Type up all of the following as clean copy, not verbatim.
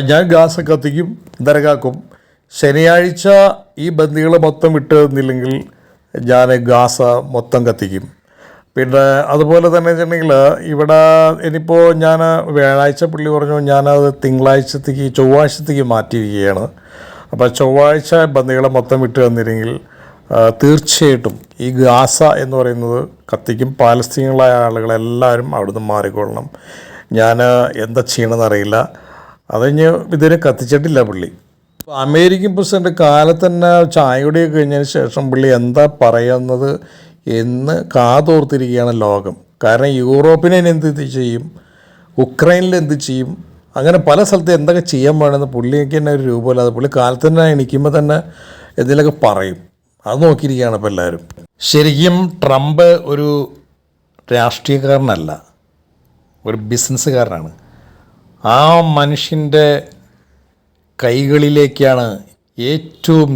ഞാൻ ഗ്യാസ് കത്തിക്കും, നരകാക്കും. ശനിയാഴ്ച ഈ ബന്ദികൾ മൊത്തം വിട്ട് തന്നില്ലെങ്കിൽ ഞാൻ ഗ്യാസ് മൊത്തം കത്തിക്കും. പിന്നെ അതുപോലെ തന്നെ വെച്ചിട്ടുണ്ടെങ്കിൽ ഇവിടെ ഇനിയിപ്പോൾ ഞാൻ വ്യാഴാഴ്ച പുള്ളി പറഞ്ഞു ഞാനത് ചൊവ്വാഴ്ചത്തേക്ക് മാറ്റിയിരിക്കുകയാണ്. അപ്പോൾ ചൊവ്വാഴ്ച ബന്ദികളെ മൊത്തം വിട്ട് തന്നില്ലെങ്കിൽ തീർച്ചയായിട്ടും ഈ ഗാസ എന്ന് പറയുന്നത് കത്തിക്കും. പാലസ്തീനികളായ ആളുകളെല്ലാവരും അവിടുന്ന് മാറിക്കൊള്ളണം. ഞാൻ എന്താ ചെയ്യണമെന്നറിയില്ല. അതിന് ഇതിനെ കത്തിച്ചിട്ടില്ല പുള്ളി. അമേരിക്കൻ പ്രസിഡന്റ് കാലത്ത് തന്നെ ചായയുടെയൊക്കെ കഴിഞ്ഞതിന് ശേഷം പുള്ളി എന്താ പറയുന്നത് എന്ന് കാതോർത്തിരിക്കുകയാണ് ലോകം. കാരണം യൂറോപ്പിനെ എന്ത് ചെയ്യും, ഉക്രൈനിൽ എന്ത് ചെയ്യും, അങ്ങനെ പല സ്ഥലത്ത് എന്തൊക്കെ ചെയ്യാൻ വേണമെന്ന് പുള്ളിക്ക് തന്നെ ഒരു രൂപമില്ലാതെ പുള്ളി കാലത്ത് തന്നെ എണീക്കുമ്പോൾ തന്നെ എന്തെങ്കിലുമൊക്കെ പറയും. അത് നോക്കിയിരിക്കുകയാണ് ഇപ്പോൾ എല്ലാവരും. ശരിക്കും ട്രംപ് ഒരു രാഷ്ട്രീയക്കാരനല്ല, ഒരു ബിസിനസ്സുകാരനാണ്. ആ മനുഷ്യൻ്റെ കൈകളിലേക്കാണ്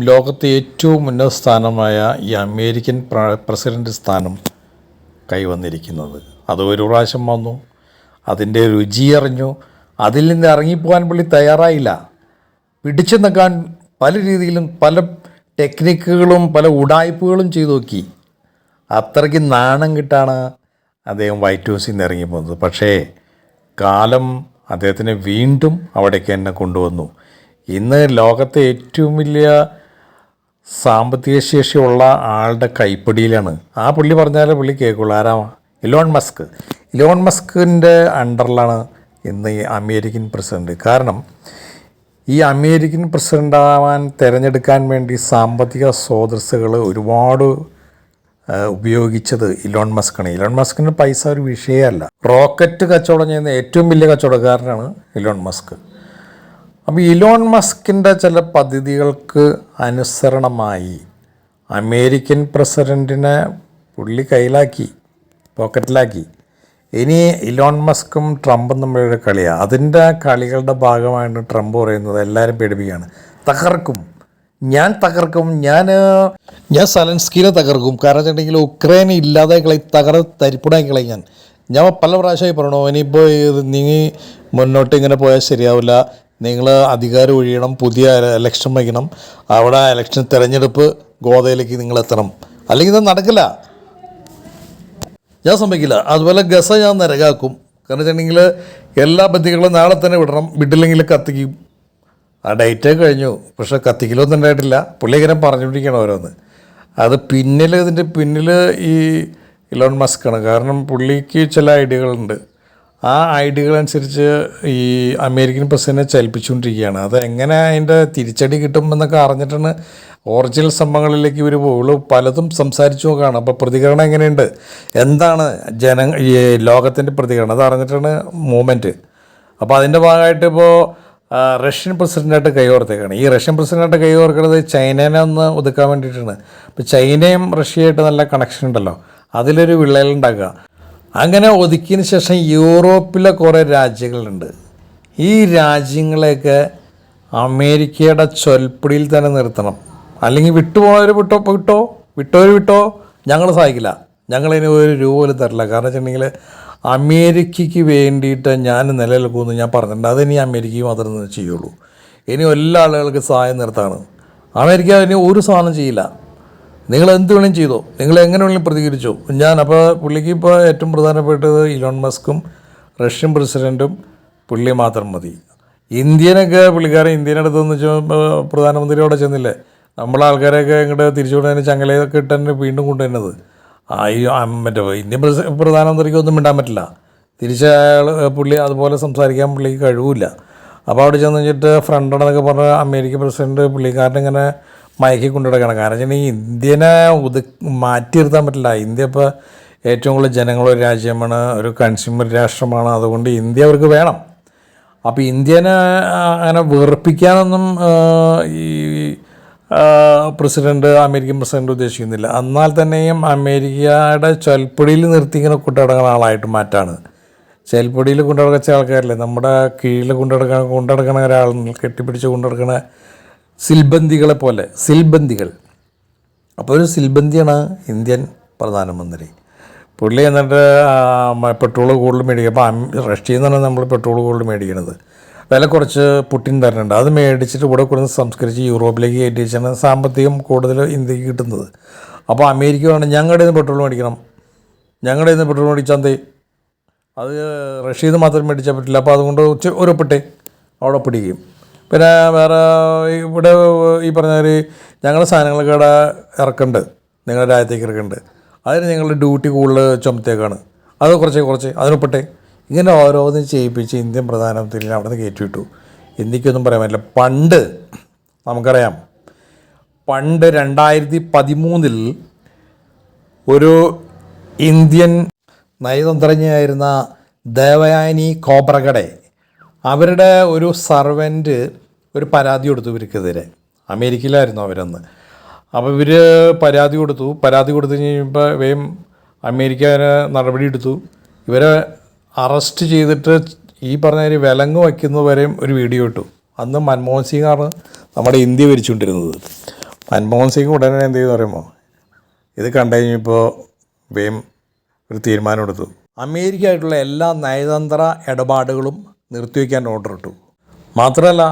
ലോകത്തെ ഏറ്റവും ഉന്നത സ്ഥാനമായ ഈ അമേരിക്കൻ പ്രസിഡൻ്റ് സ്ഥാനം കൈവന്നിരിക്കുന്നത്. അത് ഒരു പ്രാവശ്യം വന്നു, അതിൻ്റെ രുചി അറിഞ്ഞു, അതിൽ നിന്ന് ഇറങ്ങിപ്പോകാൻ പുള്ളി തയ്യാറായില്ല. പിടിച്ചു നിൽക്കാൻ പല രീതിയിലും പല ടെക്നിക്കുകളും പല ഉടായ്പകളും ചെയ്തു നോക്കി. അത്രയ്ക്ക് നാണം കിട്ടാണ് അദ്ദേഹം വൈറ്റ് ഹൗസിൽ നിന്ന് ഇറങ്ങിപ്പോകുന്നത്. പക്ഷേ കാലം അദ്ദേഹത്തിനെ വീണ്ടും അവിടേക്ക് തന്നെ കൊണ്ടുവന്നു. ഇന്ന് ലോകത്തെ ഏറ്റവും വലിയ സാമ്പത്തിക ശേഷിയുള്ള ആളുടെ കൈപ്പിടിയിലാണ്. ആ പുള്ളി പറഞ്ഞാലേ പുള്ളി കേൾക്കുള്ളൂ. ആരാ? ഇലോൺ മസ്കിൻ്റെ അണ്ടറിലാണ് ഇന്ന് ഈ അമേരിക്കൻ പ്രസിഡൻറ്റ്. കാരണം ഈ അമേരിക്കൻ പ്രസിഡൻ്റ് ആവാൻ തിരഞ്ഞെടുക്കാൻ വേണ്ടി സാമ്പത്തിക സ്രോതസ്സുകൾ ഒരുപാട് ഉപയോഗിച്ചത് ഇലോൺ മസ്കാണ്. ഇലോൺ മസ്കിന് പൈസ ഒരു വിഷയമല്ല. റോക്കറ്റ് കച്ചവടം ചെയ്യുന്ന ഏറ്റവും വലിയ കച്ചവടക്കാരനാണ് ഇലോൺ മസ്ക്. അപ്പോൾ ഇലോൺ മസ്കിൻ്റെ ചില പദ്ധതികൾക്ക് അനുസരണമായി അമേരിക്കൻ പ്രസിഡൻറ്റിനെ പുള്ളി കയ്യിലാക്കി, പോക്കറ്റിലാക്കി. ഇനി ഇലോൺ മസ്കും ട്രംപും തമ്മിലൊരു കളിയാണ്. അതിൻ്റെ കളികളുടെ ഭാഗമായിട്ട് ട്രംപ് പറയുന്നത് എല്ലാവരും പേടിപ്പിക്കുകയാണ്. ഞാൻ തകർക്കും, ഞാൻ സലൻസ്കീനെ തകർക്കും. കാരണം വെച്ചിട്ടുണ്ടെങ്കിൽ ഉക്രൈൻ ഇല്ലാതെ തരിപ്പുടാക്കി കളയും. ഞാൻ പല പ്രാവശ്യമായി പറയണു, ഇനിയിപ്പോൾ നീ മുന്നോട്ട് ഇങ്ങനെ പോയാൽ ശരിയാവില്ല, നിങ്ങൾ അധികാരം ഒഴിയണം, പുതിയ ഇലക്ഷൻ വയ്ക്കണം, അവിടെ ഇലക്ഷൻ തിരഞ്ഞെടുപ്പ് ഗോതയിലേക്ക് നിങ്ങൾ എത്തണം, അല്ലെങ്കിൽ ഇത് നടക്കില്ല, ഞാൻ സമ്മതിക്കില്ല. അതുപോലെ ഗസ ഞാൻ നരകാക്കും. കാരണം വെച്ചിട്ടുണ്ടെങ്കിൽ എല്ലാ ബന്ധികളും നാളെ തന്നെ വിട്ടില്ലെങ്കിൽ കത്തിക്കും. ആ ഡേറ്റ് കഴിഞ്ഞു, പക്ഷേ കത്തിക്കലൊന്നും ഉണ്ടായിട്ടില്ല. പുള്ളി ഇങ്ങനെ പറഞ്ഞുകൊണ്ടിരിക്കണം ഓരോന്ന്. ഇതിൻ്റെ പിന്നിൽ ഈ ഇലോൺ മസ്കാണ്. കാരണം പുള്ളിക്ക് ചില ഐഡിയകളുണ്ട്. ആ ഐഡിയകളനുസരിച്ച് ഈ അമേരിക്കൻ പ്രസിഡന്റിനെ ചലിപ്പിച്ചുകൊണ്ടിരിക്കുകയാണ്. അത് എങ്ങനെ അതിൻ്റെ തിരിച്ചടി കിട്ടുമെന്നൊക്കെ അറിഞ്ഞിട്ടാണ് ഒറിജിനൽ സംഭവങ്ങളിലേക്ക് ഇവർ പോകുള്ളൂ. പലതും സംസാരിച്ചു നോക്കുകയാണ്. അപ്പോൾ പ്രതികരണം എങ്ങനെയുണ്ട്, എന്താണ് ഈ ലോകത്തിൻ്റെ പ്രതികരണം, അത് അറിഞ്ഞിട്ടാണ് മൂവ്മെൻറ്റ്. അപ്പോൾ അതിൻ്റെ ഭാഗമായിട്ട് ഇപ്പോൾ റഷ്യൻ പ്രസിഡൻ്റായിട്ട് കൈകോർത്തേക്കാണ്. ഈ റഷ്യൻ പ്രസിഡൻ്റായിട്ട് കൈകോർക്കുന്നത് ചൈനേനെ ഒന്ന് ഒതുക്കാൻ വേണ്ടിയിട്ടാണ്. അപ്പോൾ ചൈനയും റഷ്യയായിട്ട് നല്ല കണക്ഷൻ ഉണ്ടല്ലോ, അതിലൊരു വിള്ളലുണ്ടാക്കുക. അങ്ങനെ ഒതുക്കിയതിന് ശേഷം യൂറോപ്പിലെ കുറേ രാജ്യങ്ങളുണ്ട്. ഈ രാജ്യങ്ങളെയൊക്കെ അമേരിക്കയുടെ ചൊൽപ്പിടിയിൽ തന്നെ നിർത്തണം. അല്ലെങ്കിൽ വിട്ടുപോയവർ വിട്ടോ ഞങ്ങൾ സഹായിക്കില്ല, ഞങ്ങളിനി ഒരു രൂപ പോലും തരില്ല. കാരണം വെച്ചിട്ടുണ്ടെങ്കിൽ അമേരിക്കയ്ക്ക് വേണ്ടിയിട്ട് ഞാൻ നിലനിൽക്കുമെന്ന് ഞാൻ പറഞ്ഞിട്ടുണ്ട്. അതിനി അമേരിക്കയും മാത്രമേ ചെയ്യുള്ളൂ. ഇനി എല്ലാ ആളുകൾക്ക് സഹായം നിർത്താണ്. അമേരിക്ക ഇനി ഒരു സാധനം ചെയ്യില്ല. നിങ്ങൾ എന്ത് വേണമെങ്കിലും ചെയ്തോ, നിങ്ങൾ എങ്ങനെ വേണമെങ്കിലും പ്രതികരിച്ചോ. അപ്പോൾ പുള്ളിക്ക് ഇപ്പോൾ ഏറ്റവും പ്രധാനപ്പെട്ടത് ഇലോൺ മസ്കും റഷ്യൻ പ്രസിഡൻറ്റും പുള്ളി മാത്രം മതി. ഇന്ത്യനൊക്കെ പുള്ളിക്കാരൻ ഇന്ത്യനടുത്തെന്ന് വെച്ചാൽ പ്രധാനമന്ത്രി അവിടെ ചെന്നില്ലേ, നമ്മളെ ആൾക്കാരെയൊക്കെ ഇങ്ങോട്ട് തിരിച്ചുകൊണ്ടുതന്നെ ചങ്ങലയൊക്കെ ഇട്ടെന്നെ വീണ്ടും കൊണ്ടുവരുന്നത്. മറ്റേ ഇന്ത്യൻ പ്രധാനമന്ത്രിക്ക് ഒന്നും മിണ്ടാൻ പറ്റില്ല. അയാൾ പുള്ളി അതുപോലെ സംസാരിക്കാൻ പുള്ളിക്ക് കഴിവില്ല. അപ്പോൾ അവിടെ ചെന്ന് വെച്ചിട്ട് ഫ്രണ്ടാണെന്നൊക്കെ പറഞ്ഞ അമേരിക്കൻ പ്രസിഡൻറ്റ് പുള്ളിക്കാരനിങ്ങനെ മയക്കി കൊണ്ടുനടക്കണം. കാരണം വെച്ചിട്ടുണ്ടെങ്കിൽ ഇന്ത്യനെ മാറ്റി നിർത്താൻ പറ്റില്ല. ഇന്ത്യ ഇപ്പോൾ ഏറ്റവും കൂടുതൽ ജനങ്ങളുള്ള രാജ്യമാണ്, ഒരു കൺസ്യൂമർ രാഷ്ട്രമാണ്. അതുകൊണ്ട് ഇന്ത്യ അവർക്ക് വേണം. അപ്പോൾ ഇന്ത്യനെ അങ്ങനെ വെറുപ്പിക്കാനൊന്നും ഈ അമേരിക്കൻ പ്രസിഡൻറ്റ് ഉദ്ദേശിക്കുന്നില്ല. എന്നാൽ തന്നെയും അമേരിക്കയുടെ ചൊൽപ്പൊടിയിൽ നിർത്തി ഇങ്ങനെ കൊണ്ടുനടക്കുന്ന ആളായിട്ട് മാറ്റാണ്. ചൊൽപ്പൊടിയിൽ കൊണ്ടുനടച്ച ആൾക്കാരില്ലേ, നമ്മുടെ കീഴിൽ കൊണ്ടുനടക്കണ ഒരാൾ കെട്ടിപ്പിടിച്ച് കൊണ്ടുനടക്കണ സിൽബന്ദികളെ പോലെ, അപ്പോൾ ഒരു സിൽബന്ദിയാണ് ഇന്ത്യൻ പ്രധാനമന്ത്രി. പുള്ളി എന്നിട്ട് പെട്രോൾ കൂടുതൽ മേടിക്കുക. അപ്പോൾ റഷ്യയിൽ നിന്നാണ് നമ്മൾ പെട്രോൾ കൂടുതൽ മേടിക്കുന്നത്. വില കുറച്ച് പുട്ടിൻ തരുന്നുണ്ട്. അത് മേടിച്ചിട്ട് ഇവിടെ കൊടുത്ത് സംസ്കരിച്ച് യൂറോപ്പിലേക്ക് കയറ്റി വെച്ചാണ് സാമ്പത്തികം കൂടുതൽ ഇന്ത്യക്ക് കിട്ടുന്നത്. അപ്പോൾ അമേരിക്ക വേണം ഞങ്ങളുടെ നിന്ന് പെട്രോൾ മേടിക്കണം, ഞങ്ങളുടെ നിന്ന് പെട്രോൾ മേടിച്ചാൽ അത് റഷ്യയിൽ നിന്ന് മാത്രം മേടിച്ചാൽ പറ്റില്ല. അപ്പോൾ അതുകൊണ്ട് ഒരു പെട്ടെ അവിടെ പിടിക്കും. പിന്നെ വേറെ ഇവിടെ ഈ പറഞ്ഞ ഞങ്ങളുടെ സാധനങ്ങളൊക്കെ ഇവിടെ ഇറക്കുന്നുണ്ട്, നിങ്ങളുടെ രാജ്യത്തേക്ക് ഇറക്കുന്നുണ്ട്, അതിന് ഞങ്ങളുടെ ഡ്യൂട്ടി കൂടുതൽ ചുമത്തേക്കാണ്, അത് കുറച്ച് അതിനൊപ്പട്ടെ. ഇങ്ങനെ ഓരോന്നും ചെയ്യിപ്പിച്ച് ഇന്ത്യൻ പ്രധാനമന്ത്രിനെ അവിടെ നിന്ന് കയറ്റിവിട്ടു. ഇന്ത്യക്കൊന്നും പറയാൻ പറ്റില്ല. പണ്ട് നമുക്കറിയാം, പണ്ട് 2013 ഒരു ഇന്ത്യൻ നയതന്ത്രജ്ഞയായിരുന്ന ദേവയാനി ഖോബ്രഗഡെ, അവരുടെ ഒരു സർവൻറ്റ് ഒരു പരാതി കൊടുത്തു ഇവർക്കെതിരെ. അമേരിക്കയിലായിരുന്നു അവരന്ന്. അപ്പോൾ ഇവർ പരാതി കൊടുത്തു കഴിഞ്ഞപ്പോൾ വേഗം അമേരിക്ക നടപടി എടുത്തു. ഇവരെ അറസ്റ്റ് ചെയ്തിട്ട് ഈ പറഞ്ഞ വിലങ്ങ് വയ്ക്കുന്നവരെയും ഒരു വീഡിയോ ഇട്ടു. അന്ന് മൻമോഹൻ സിംഗാണ് നമ്മുടെ ഇന്ത്യ ഭരിച്ചുകൊണ്ടിരുന്നത്. മൻമോഹൻ സിംഗ് ഉടനെ എന്ത് ചെയ്തു പറയുമ്പോൾ ഇത് കണ്ടു കഴിഞ്ഞപ്പോൾ വേഗം ഒരു തീരുമാനം എടുത്തു. അമേരിക്ക ആയിട്ടുള്ള എല്ലാ നയതന്ത്ര ഇടപാടുകളും നിർത്തിവെക്കാൻ ഓർഡർ ഇട്ടു. മാത്രമല്ല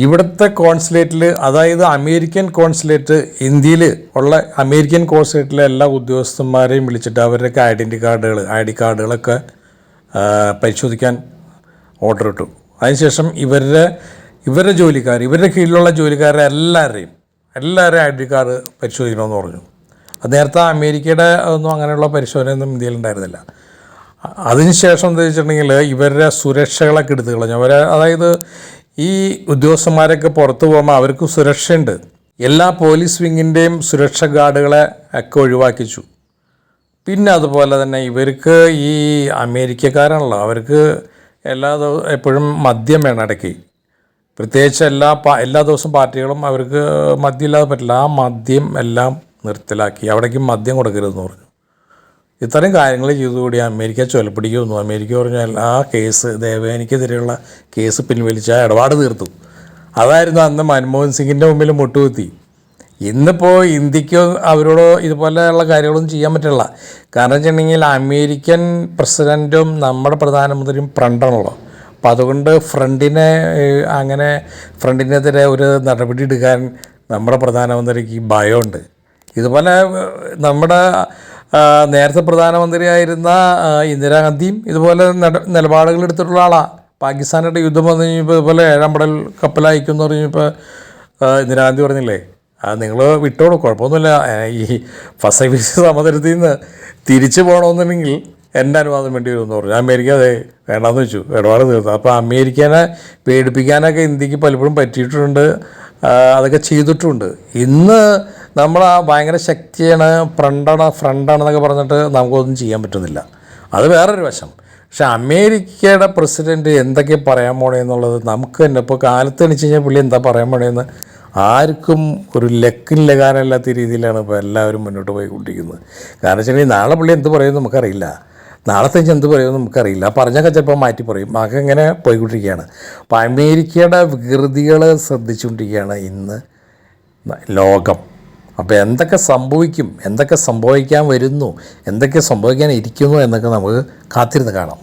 ഇവിടുത്തെ കോൺസുലേറ്റിൽ, അതായത് അമേരിക്കൻ കോൺസുലേറ്റ്, ഇന്ത്യയിൽ ഉള്ള അമേരിക്കൻ കോൺസുലേറ്റിലെ എല്ലാ ഉദ്യോഗസ്ഥന്മാരെയും വിളിച്ചിട്ട് അവരുടെയൊക്കെ ഐ ഡി കാർഡുകളൊക്കെ പരിശോധിക്കാൻ ഓർഡർ ഇട്ടു. അതിനുശേഷം ഇവരുടെ ജോലിക്കാർ, ഇവരുടെ കീഴിലുള്ള ജോലിക്കാരെ എല്ലാവരെയും ഐ ഡി കാർഡ് പരിശോധിക്കണമെന്ന് പറഞ്ഞു. അത് നേരത്തെ അമേരിക്കയുടെ ഒന്നും അങ്ങനെയുള്ള പരിശോധനയൊന്നും ഇന്ത്യയിലുണ്ടായിരുന്നില്ല. അതിനുശേഷം എന്താ വെച്ചിട്ടുണ്ടെങ്കിൽ ഇവരുടെ സുരക്ഷകളൊക്കെ എടുത്തു കളഞ്ഞു. അതായത് ഈ ഉദ്യോഗസ്ഥന്മാരൊക്കെ പുറത്ത് പോകുമ്പോൾ അവർക്ക് സുരക്ഷയുണ്ട്. എല്ലാ പോലീസ് വിങ്ങിൻ്റെയും സുരക്ഷ ഗാർഡുകളെ ഒക്കെ ഒഴിവാക്കിച്ചു. പിന്നെ അതുപോലെ തന്നെ ഇവർക്ക് ഈ അമേരിക്കക്കാരാണല്ലോ, അവർക്ക് എപ്പോഴും മദ്യം വേണം ഇടയ്ക്ക്. പ്രത്യേകിച്ച് എല്ലാ ദിവസവും പാർട്ടികളും അവർക്ക് മദ്യം ഇല്ലാതെ പറ്റില്ല. ആ മദ്യം എല്ലാം നിർത്തലാക്കി, അവിടേക്കും മദ്യം കൊടുക്കരുതെന്ന് പറഞ്ഞു. ഇത്തരം കാര്യങ്ങൾ ചെയ്തുകൂടി അമേരിക്ക ചൊലപ്പിടിക്കുമെന്നു. അമേരിക്ക പറഞ്ഞാൽ ആ കേസ്, ദേവയാനിക്കെതിരെയുള്ള കേസ് പിൻവലിച്ച ഇടപാട് തീർത്തു. അതായിരുന്നു അന്ന് മൻമോഹൻ സിംഗിൻ്റെ മുമ്പിൽ മുട്ടുകുത്തി. ഇന്നിപ്പോൾ ഇന്ത്യക്ക് അവരോട് ഇതുപോലെയുള്ള കാര്യങ്ങളൊന്നും ചെയ്യാൻ പറ്റില്ല. കാരണം വെച്ചിട്ടുണ്ടെങ്കിൽ അമേരിക്കൻ പ്രസിഡൻറ്റും നമ്മുടെ പ്രധാനമന്ത്രിയും ഫ്രണ്ടാണല്ലോ. അപ്പം അതുകൊണ്ട് ഫ്രണ്ടിനെതിരെ ഒരു നടപടി എടുക്കാൻ നമ്മുടെ പ്രധാനമന്ത്രിക്ക് ഭയമുണ്ട്. ഇതുപോലെ നമ്മുടെ നേരത്തെ പ്രധാനമന്ത്രിയായിരുന്ന ഇന്ദിരാഗാന്ധിയും ഇതുപോലെ നിലപാടുകൾ എടുത്തിട്ടുള്ള ആളാണ്. പാകിസ്ഥാനായിട്ട് യുദ്ധം വന്നു കഴിഞ്ഞപ്പോൾ ഇതുപോലെ 7ാം പടൽ കപ്പലയക്കും എന്ന് പറഞ്ഞപ്പോൾ ഇന്ദിരാഗാന്ധി പറഞ്ഞില്ലേ, നിങ്ങൾ വിട്ടോളൂ, കുഴപ്പമൊന്നുമില്ല, ഈ പസഫിക് സമുദ്രത്തിൽ നിന്ന് തിരിച്ചു പോകണമെന്നുണ്ടെങ്കിൽ എൻ്റെ അനുവാദം വേണ്ടി വരുമെന്ന് പറഞ്ഞു. അമേരിക്ക അതെ വേണ്ടാന്ന് വെച്ചു, ഇടപാട് തീർത്തു. അപ്പോൾ അമേരിക്കനെ പേടിപ്പിക്കാനൊക്കെ ഇന്ത്യക്ക് പലപ്പോഴും പറ്റിയിട്ടുണ്ട്, അതൊക്കെ ചെയ്തിട്ടുണ്ട്. ഇന്ന് നമ്മൾ ആ ഭയങ്കര ശക്തിയാണ്, ഫ്രണ്ടാണെന്നൊക്കെ പറഞ്ഞിട്ട് നമുക്കൊന്നും ചെയ്യാൻ പറ്റുന്നില്ല. അത് വേറൊരു വശം. പക്ഷെ അമേരിക്കയുടെ പ്രസിഡൻറ്റ് എന്തൊക്കെ പറയാൻ പോണേ എന്നുള്ളത് നമുക്ക് തന്നെ ഇപ്പോൾ കാലത്ത് എണിച്ച് കഴിഞ്ഞാൽ പുള്ളി എന്താ പറയാൻ പോണേന്ന് ആർക്കും ഒരു ലക്കാനല്ലാത്ത രീതിയിലാണ് ഇപ്പോൾ എല്ലാവരും മുന്നോട്ട് പോയിക്കൊണ്ടിരിക്കുന്നത്. കാരണം വെച്ചിട്ടുണ്ടെങ്കിൽ നാളെ പുള്ളി എന്ത് പറയുമെന്ന് നമുക്കറിയില്ല, നാളത്തെ എന്ത് പറയുമെന്ന് നമുക്കറിയില്ല. പറഞ്ഞൊക്കെ ചിലപ്പോൾ മാറ്റി പറയും. അതൊക്കെ ഇങ്ങനെ പോയിക്കൊണ്ടിരിക്കുകയാണ്. അപ്പോൾ അമേരിക്കയുടെ വികൃതികൾ ശ്രദ്ധിച്ചുകൊണ്ടിരിക്കുകയാണ് ഇന്ന് ലോകം. അപ്പോൾ എന്തൊക്കെ സംഭവിക്കും, എന്തൊക്കെ സംഭവിക്കാൻ വരുന്നു, എന്തൊക്കെ സംഭവിക്കാൻ ഇരിക്കുന്നു എന്നൊക്കെ നമുക്ക് കാത്തിരുന്ന് കാണാം.